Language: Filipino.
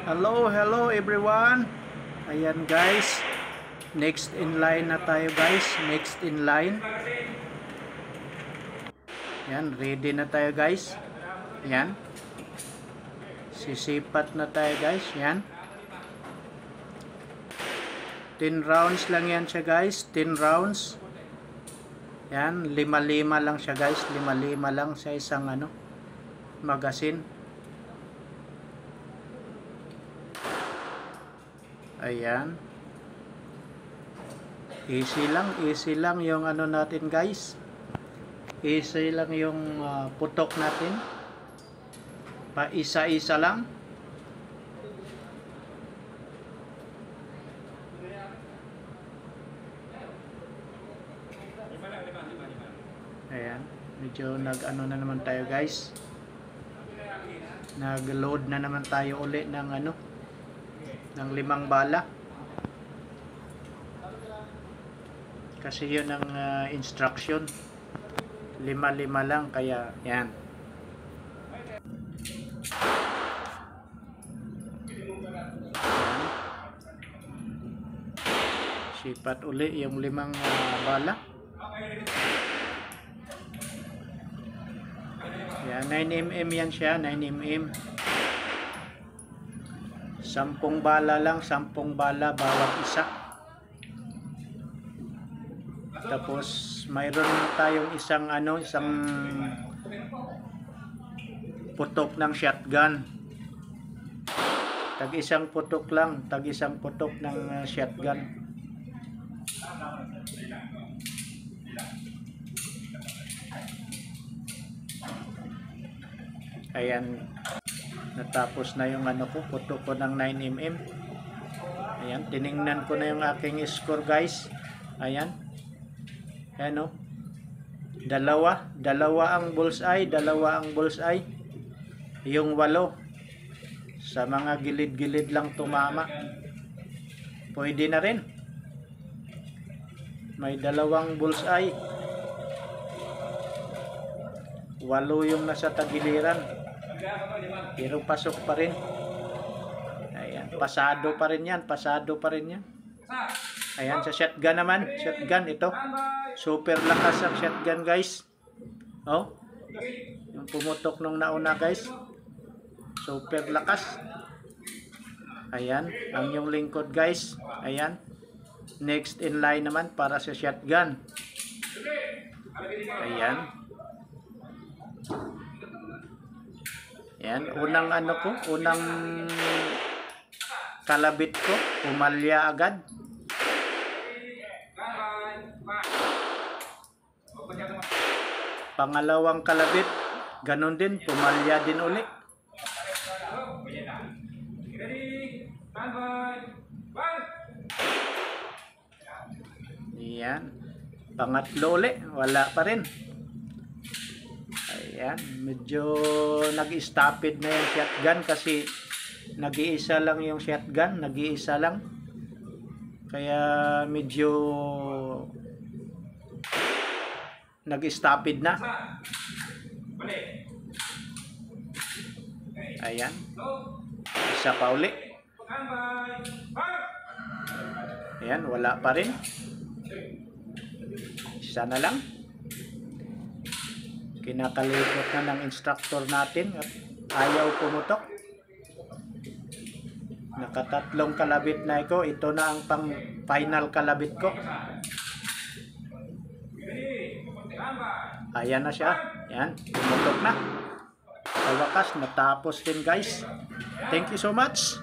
Hello everyone. Ayan guys. Next in line na tayo guys. Next in line. Ayan, ready na tayo guys. Ayan. Sisipat na tayo guys. Ayan. 10 rounds lang yan siya guys. 10 rounds. Ayan, 5-5 lang siya guys. 5-5 lang sa isang magazine. Ayan. Easy lang yung natin guys. Easy lang yung putok natin. Pa isa-isa lang. Ayan. Medyo na naman tayo guys. Nag-load na naman tayo uli ng ng 5 bala kasi yun ang instruction, 5-5 lang, kaya yan. Sipat uli yung 5 bala. Yan, 9mm yan siya, 9mm. 10 bala lang, 10 bala bawat isa. Tapos mayroon tayong isang putok ng shotgun. Tag-isang putok lang, tag-isang putok ng shotgun. Ayan. Natapos na yung putok ko ng 9mm. Ayan, tiningnan ko na yung aking score guys. Ayan. Ayan o. Dalawa ang bullseye, Yung 8 sa mga gilid-gilid lang tumama. Pwede na rin. May 2 bullseye. 8 yung nasa tagiliran. Pero pasok pa rin. Ayan, pasado pa rin yan. Ayan, sa shotgun naman. Shotgun ito. Super lakas ang shotgun guys. Oh. Yung pumutok nung nauna guys. Super lakas. Ayan, ang yung lingkod guys. Ayan. Next in line naman para sa shotgun. Ayan. Ayan, unang kalabit ko, pumalya agad. Pangalawang kalabit, ganun din, pumalya din ulit. Ayan, pangatlo ulit, wala pa rin. Ayan, medyo nag-stopid na yung shotgun kasi nag-iisa lang yung shotgun, nag-iisa lang. Kaya medyo nag-stopid na. Ayan. Isa pa uli. Ayan, wala pa rin. Isa na lang. Kinakalikot na ng instructor natin at ayaw pumutok. Nakatatlong kalabit na ito. Ito na ang pang final kalabit ko. Ayan na siya. Ayan, pumutok na. Sa wakas, natapos din guys. Thank you so much.